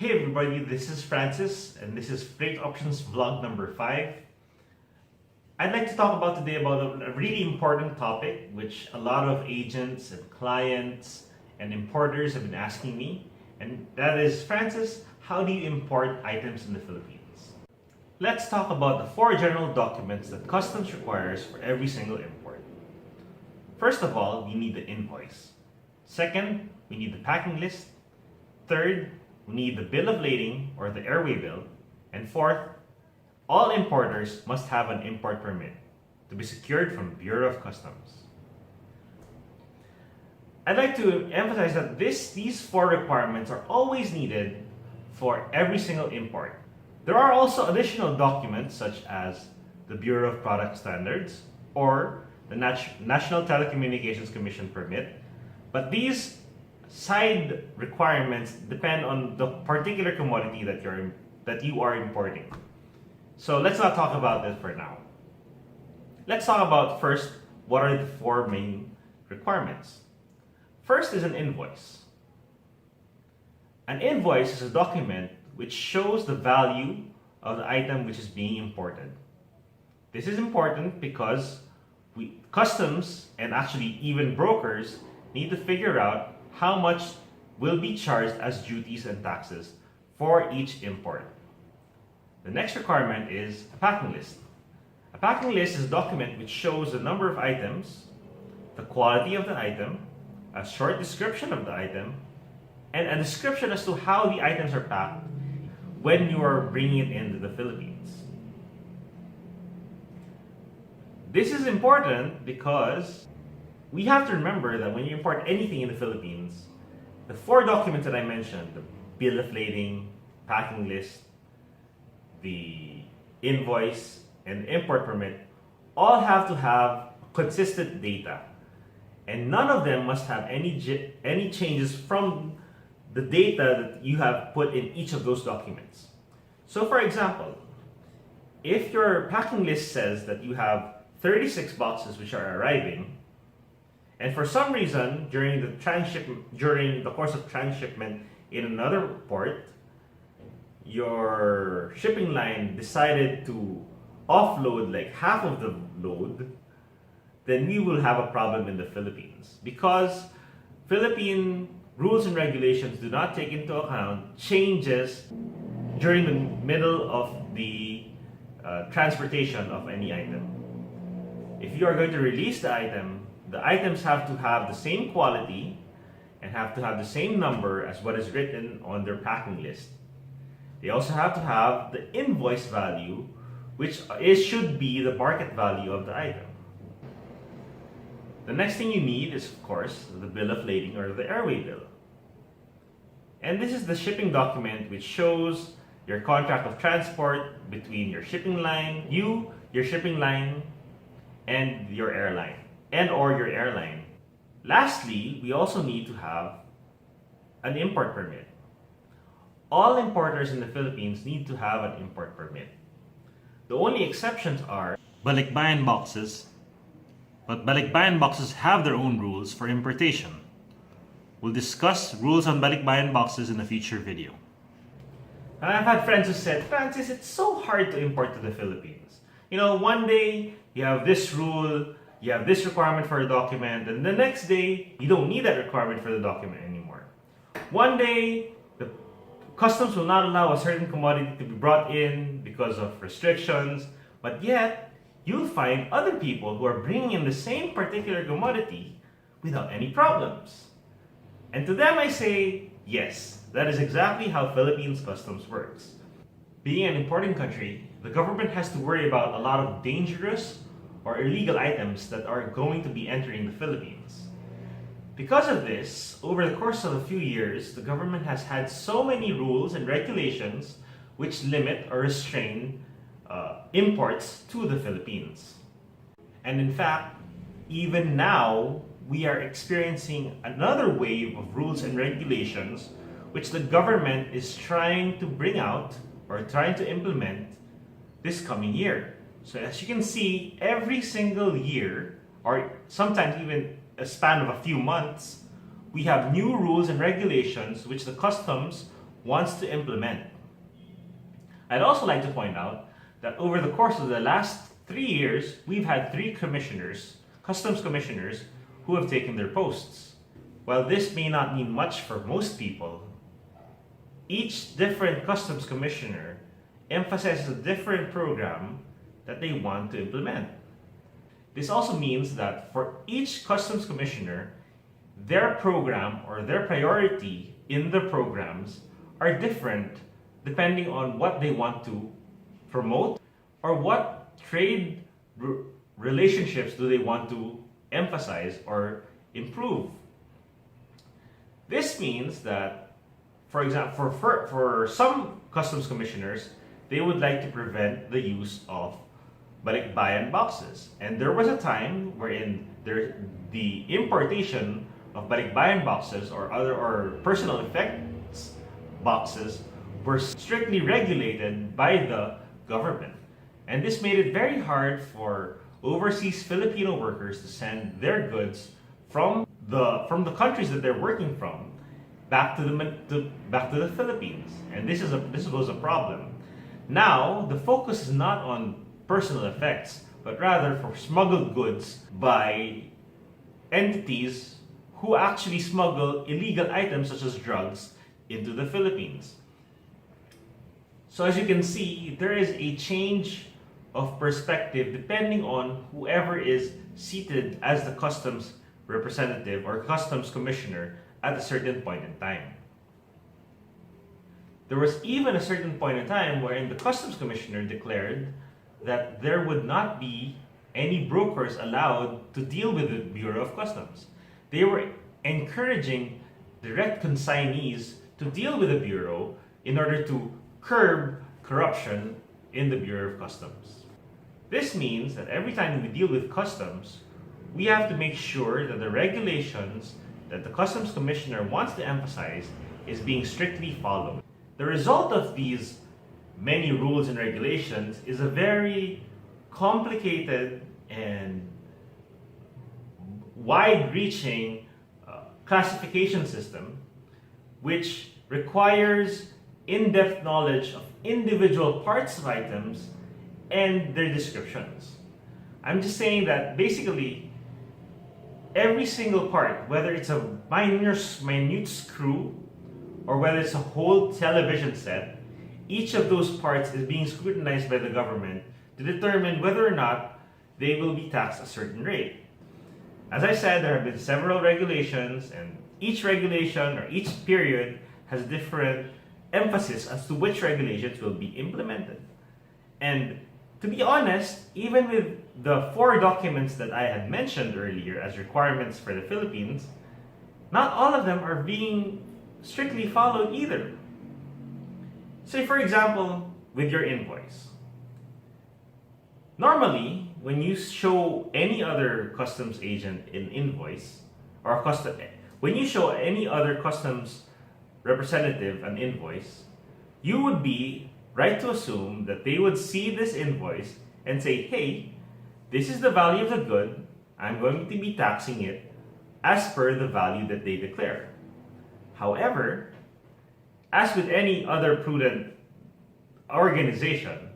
Hey everybody, this is Francis and this is Freight Options vlog number 5. I'd like to talk about today about a really important topic which a lot of agents and clients and importers have been asking me, and that is, Francis, how do you import items in the Philippines? Let's talk about the 4 general documents that customs requires for every single import. First of all, we need the invoice. Second, we need the packing list. Third, we need the bill of lading or the airway bill. And fourth, all importers must have an import permit to be secured from Bureau of Customs. I'd like to emphasize that these 4 requirements are always needed for every single import. There are also additional documents such as the Bureau of Product Standards or the National Telecommunications Commission permit, but these side requirements depend on the particular commodity that you are importing. So let's not talk about this for now. Let's talk about first what are the 4 main requirements. First is an invoice. An invoice is a document which shows the value of the item which is being imported. This is important because customs and actually even brokers need to figure out how much will be charged as duties and taxes for each import. The next requirement is a packing list. A packing list is a document which shows the number of items, the quality of the item, a short description of the item, and a description as to how the items are packed when you are bringing it into the Philippines. This is important because we have to remember that when you import anything in the Philippines, the 4 documents that I mentioned, the bill of lading, packing list, the invoice, and the import permit, all have to have consistent data. And none of them must have any changes from the data that you have put in each of those documents. So for example, if your packing list says that you have 36 boxes which are arriving, and for some reason during the course of transshipment in another port, your shipping line decided to offload like half of the load, then we will have a problem in the Philippines because Philippine rules and regulations do not take into account changes during the middle of the transportation of any item. If you are going to release the items have to have the same quality and have to have the same number as what is written on their packing list. They also have to have the invoice value, which should be the market value of the item. The next thing you need is, of course, the bill of lading or the airway bill. And this is the shipping document which shows your contract of transport between your shipping line, your shipping line, and your airline, and/or your airline. Lastly, we also need to have an import permit. All importers in the Philippines need to have an import permit. The only exceptions are balikbayan boxes, but balikbayan boxes have their own rules for importation. We'll discuss rules on balikbayan boxes in a future video. I've had friends who said, Francis, it's so hard to import to the Philippines. You know, one day you have this rule, you have this requirement for a document, and the next day you don't need that requirement for the document anymore. One day the customs will not allow a certain commodity to be brought in because of restrictions, but yet you'll find other people who are bringing in the same particular commodity without any problems. And to them I say, yes, that is exactly how Philippines customs works. Being an importing country, the government has to worry about a lot of dangerous or illegal items that are going to be entering the Philippines. Because of this, over the course of a few years, the government has had so many rules and regulations which limit or restrain imports to the Philippines. And in fact, even now, we are experiencing another wave of rules and regulations which the government is trying to bring out or trying to implement this coming year. So as you can see, every single year, or sometimes even a span of a few months, we have new rules and regulations which the customs wants to implement. I'd also like to point out that over the course of the last 3 years, we've had 3 commissioners, customs commissioners, who have taken their posts. While this may not mean much for most people, each different customs commissioner emphasizes a different program that they want to implement. This also means that for each customs commissioner, their program or their priority in the programs are different depending on what they want to promote or what trade relationships do they want to emphasize or improve. This means that, for example, for some customs commissioners, they would like to prevent the use of balikbayan boxes. And there was a time wherein the importation of balikbayan boxes or personal effects boxes were strictly regulated by the government. And this made it very hard for overseas Filipino workers to send their goods from the countries that they're working from back to the Philippines. And this was a problem. Now, the focus is not on personal effects, but rather for smuggled goods by entities who actually smuggle illegal items such as drugs into the Philippines. So as you can see, there is a change of perspective depending on whoever is seated as the customs representative or customs commissioner at a certain point in time. There was even a certain point in time wherein the customs commissioner declared that there would not be any brokers allowed to deal with the Bureau of Customs. They were encouraging direct consignees to deal with the Bureau in order to curb corruption in the Bureau of Customs. This means that every time we deal with customs, we have to make sure that the regulations that the Customs Commissioner wants to emphasize is being strictly followed. The result of these many rules and regulations is a very complicated and wide-reaching classification system which requires in-depth knowledge of individual parts of items and their descriptions. I'm just saying that basically every single part, whether it's a minute screw or whether it's a whole television set, each of those parts is being scrutinized by the government to determine whether or not they will be taxed a certain rate. As I said, there have been several regulations, and each regulation or each period has different emphasis as to which regulations will be implemented. And to be honest, even with the 4 documents that I had mentioned earlier as requirements for the Philippines, not all of them are being strictly followed either. Say, for example, with your invoice. Normally, when you show any other customs agent an invoice, or when you show any other customs representative an invoice, you would be right to assume that they would see this invoice and say, hey, this is the value of the good, I'm going to be taxing it as per the value that they declare. However, as with any other prudent organization,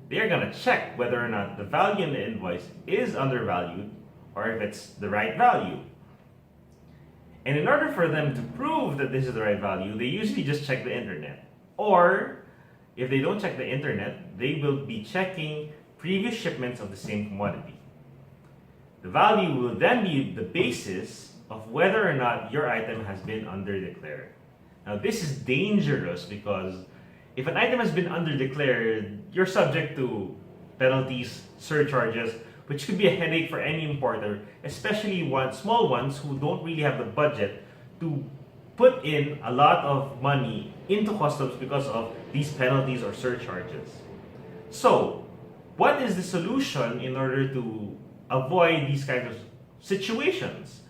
they are going to check whether or not the value in the invoice is undervalued or if it's the right value. And in order for them to prove that this is the right value, they usually just check the internet. Or, if they don't check the internet, they will be checking previous shipments of the same commodity. The value will then be the basis of whether or not your item has been underdeclared. Now, this is dangerous because if an item has been underdeclared, you're subject to penalties, surcharges, which could be a headache for any importer, especially small ones who don't really have the budget to put in a lot of money into customs because of these penalties or surcharges. So, what is the solution in order to avoid these kinds of situations?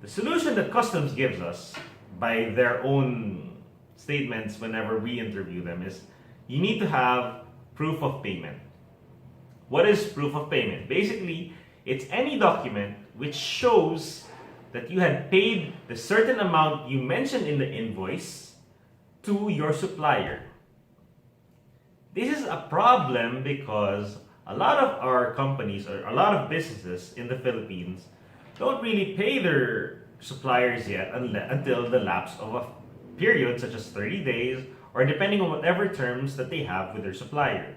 The solution that customs gives us, by their own statements whenever we interview them, is you need to have proof of payment. What is proof of payment? Basically, it's any document which shows that you had paid the certain amount you mentioned in the invoice to your supplier. This is a problem because a lot of our companies or a lot of businesses in the Philippines don't really pay their suppliers yet until the lapse of a period such as 30 days or depending on whatever terms that they have with their supplier.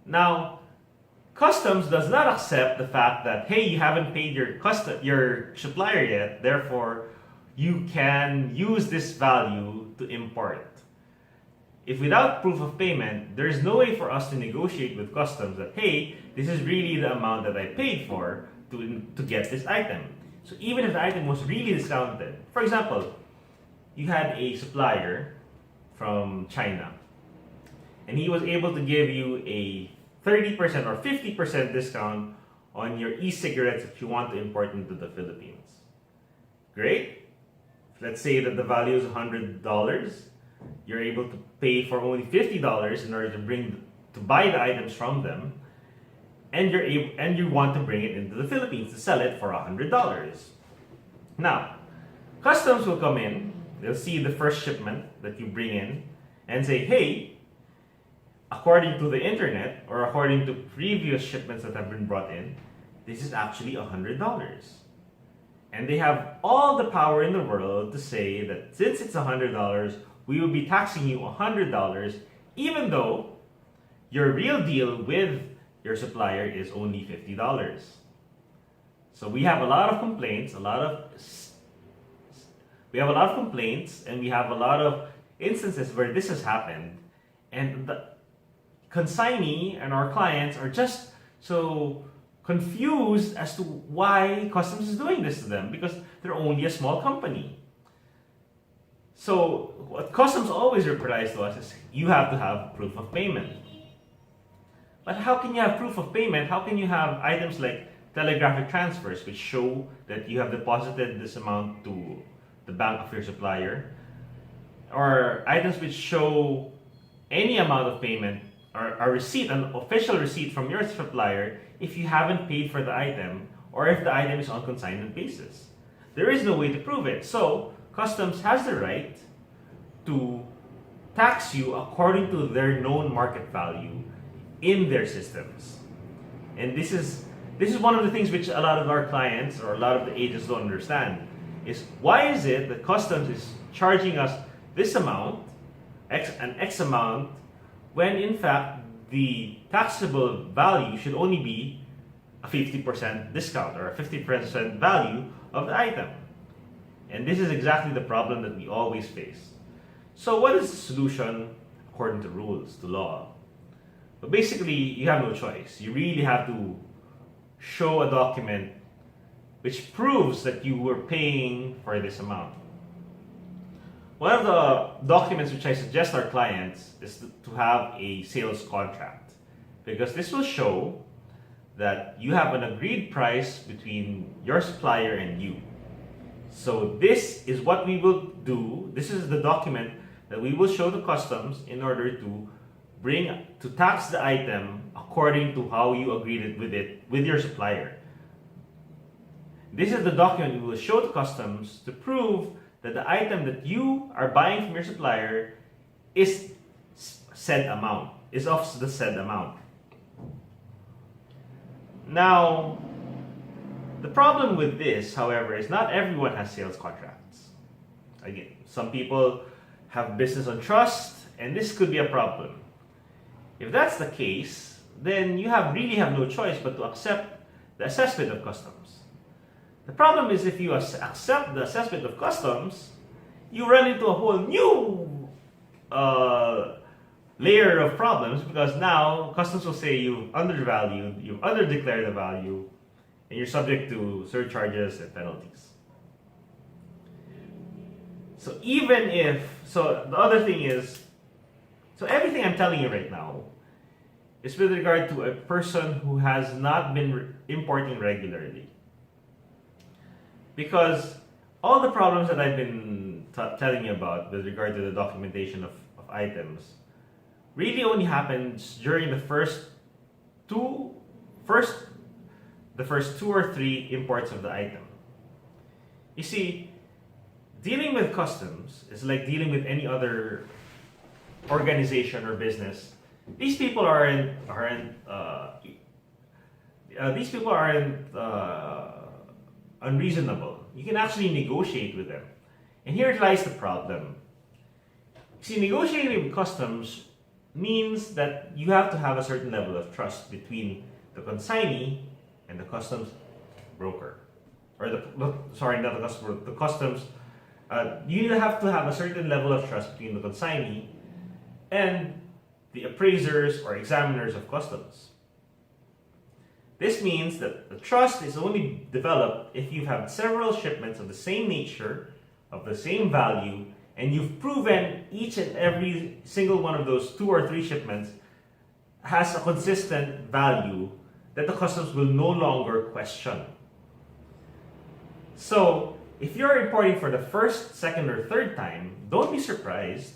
Now, customs does not accept the fact that, hey, you haven't paid your supplier yet, therefore you can use this value to import. If without proof of payment, there's no way for us to negotiate with customs that, hey, this is really the amount that I paid for to get this item. So even if the item was really discounted, for example, you had a supplier from China and he was able to give you a 30% or 50% discount on your e-cigarettes that you want to import into the Philippines. Great. Let's say that the value is $100. You're able to pay for only $50 in order to buy the items from them, and you want to bring it into the Philippines to sell it for $100. Now, customs will come in. They'll see the first shipment that you bring in and say, hey, according to the internet or according to previous shipments that have been brought in, this is actually $100. And they have all the power in the world to say that since it's $100, we will be taxing you $100, even though your real deal with your supplier is only $50. So we have a lot of complaints, and we have a lot of instances where this has happened, and the consignee and our clients are just so confused as to why customs is doing this to them because they're only a small company. So what customs always replies to us is you have to have proof of payment. But how can you have proof of payment? How can you have items like telegraphic transfers which show that you have deposited this amount to the bank of your supplier, or items which show any amount of payment or a receipt, an official receipt from your supplier if you haven't paid for the item or if the item is on consignment basis? There is no way to prove it. So customs has the right to tax you according to their known market value in their systems. And this is one of the things which a lot of our clients or a lot of the agents don't understand is why is it that customs is charging us this amount, an X amount, when in fact the taxable value should only be a 50% discount or a 50% value of the item. And this is exactly the problem that we always face. So what is the solution according to rules, to law? But basically, you have no choice. You really have to show a document which proves that you were paying for this amount. One of the documents which I suggest our clients is to have a sales contract, because this will show that you have an agreed price between your supplier and you. So this is what we will do. This is the document that we will show the customs in order to tax the item according to how you agreed with your supplier. This is the document we will show to customs to prove that the item that you are buying from your supplier is of the said amount. Now, the problem with this, however, is not everyone has sales contracts. Again, some people have business on trust, and this could be a problem. If that's the case, then you really have no choice but to accept the assessment of customs. The problem is if you accept the assessment of customs, you run into a whole new layer of problems, because now customs will say you've undervalued, you've underdeclared the value, and you're subject to surcharges and penalties. So the other thing is, so everything I'm telling you right now is with regard to a person who has not been importing regularly. Because all the problems that I've been telling you about with regard to the documentation of items really only happens during the first two or three imports of the item. You see, dealing with customs is like dealing with any other organization or business. These people aren't unreasonable. You can actually negotiate with them. And here lies the problem. See, negotiating with customs means that you have to have a certain level of trust between the consignee and the customs broker. Or not the customs, the customs. You have to have a certain level of trust between the consignee and the appraisers or examiners of customs. This means that the trust is only developed if you have several shipments of the same nature, of the same value, and you've proven each and every single one of those 2 or 3 shipments has a consistent value that the customs will no longer question. So, if you're importing for the first, second, or third time, don't be surprised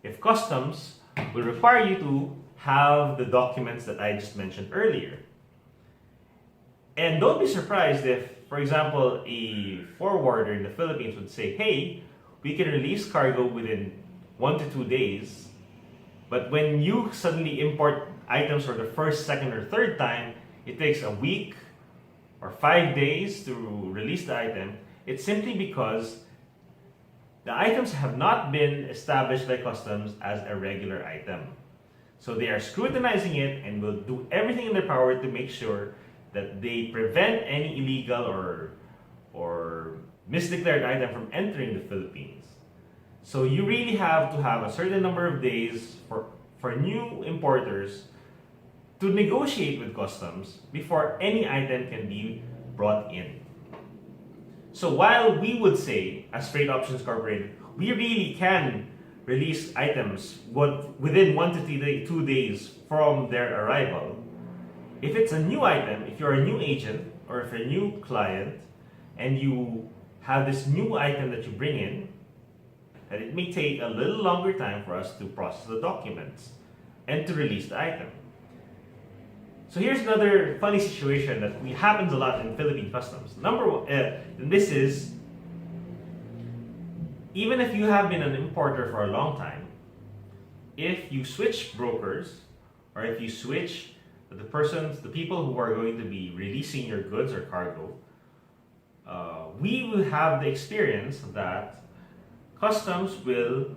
if customs will require you to have the documents that I just mentioned earlier. And don't be surprised if, for example, a forwarder in the Philippines would say, hey, we can release cargo within 1 to 2 days, but when you suddenly import items for the first, second, or third time, it takes a week or 5 days to release the item. It's simply because the items have not been established by customs as a regular item. So they are scrutinizing it and will do everything in their power to make sure that they prevent any illegal or misdeclared item from entering the Philippines. So you really have to have a certain number of days for new importers to negotiate with customs before any item can be brought in. So while we would say, as Freight Options Corporation, we really can release items within 1 to 2 days from their arrival, if it's a new item, if you're a new agent or if you're a new client and you have this new item that you bring in, that it may take a little longer time for us to process the documents and to release the item. So here's another funny situation that happens a lot in Philippine customs. This is, even if you have been an importer for a long time, if you switch brokers, or if you switch the people who are going to be releasing your goods or cargo, we will have the experience that customs will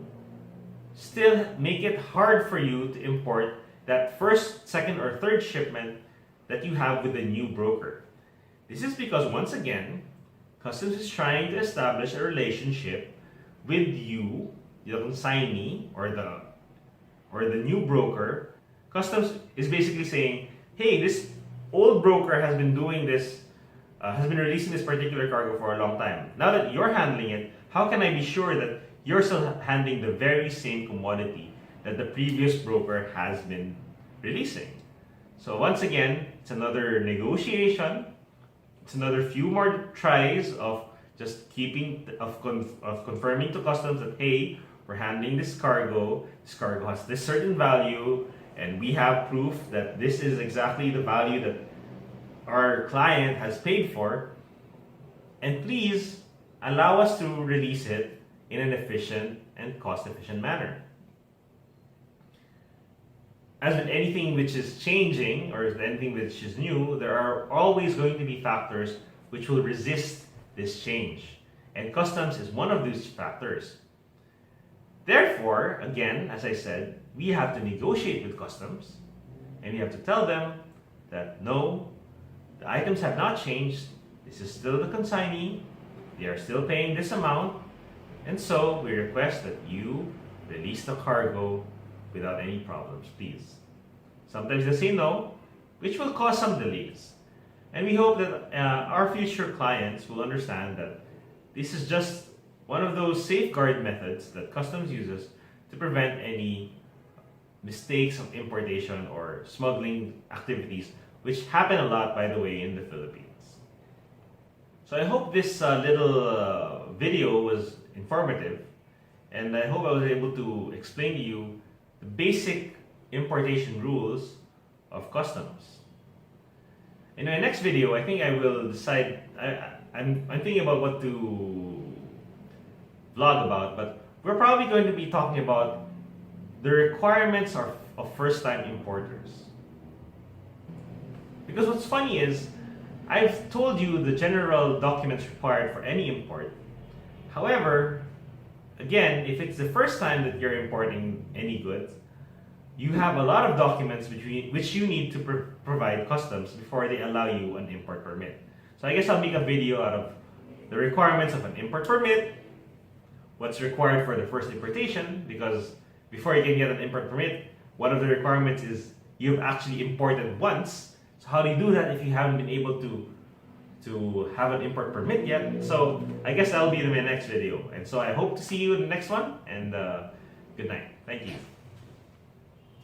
still make it hard for you to import that first, second, or third shipment that you have with the new broker. This is because, once again, customs is trying to establish a relationship with you, the consignee, or the new broker. Customs is basically saying, hey, this old broker has been doing this, has been releasing this particular cargo for a long time. Now that you're handling it, how can I be sure that you're still handling the very same commodity that the previous broker has been releasing? So once again, it's another negotiation. It's another few more tries of just confirming to customs that, hey, we're handling this cargo. This cargo has this certain value, and we have proof that this is exactly the value that our client has paid for. And please allow us to release it in an efficient and cost-efficient manner. As with anything which is changing or anything which is new, there are always going to be factors which will resist this change. And customs is one of these factors. Therefore, again, as I said, we have to negotiate with customs and we have to tell them that no, the items have not changed. This is still the consignee. They are still paying this amount. And so we request that you release the cargo without any problems, please. Sometimes they say no, which will cause some delays. And we hope that our future clients will understand that this is just one of those safeguard methods that customs uses to prevent any mistakes of importation or smuggling activities, which happen a lot, by the way, in the Philippines. So I hope this little video was informative, and I hope I was able to explain to you the basic importation rules of customs. In my next video, I think I will decide, I'm thinking about what to vlog about, but we're probably going to be talking about the requirements of first-time importers. Because what's funny is, I've told you the general documents required for any import. However, again, if it's the first time that you're importing any goods, you have a lot of documents which you need to provide customs before they allow you an import permit. So I guess I'll make a video out of the requirements of an import permit, what's required for the first importation, because before you can get an import permit, one of the requirements is you've actually imported once. So how do you do that if you haven't been able to have an import permit yet? So I guess that'll be in my next video. And so I hope to see you in the next one, and good night. Thank you.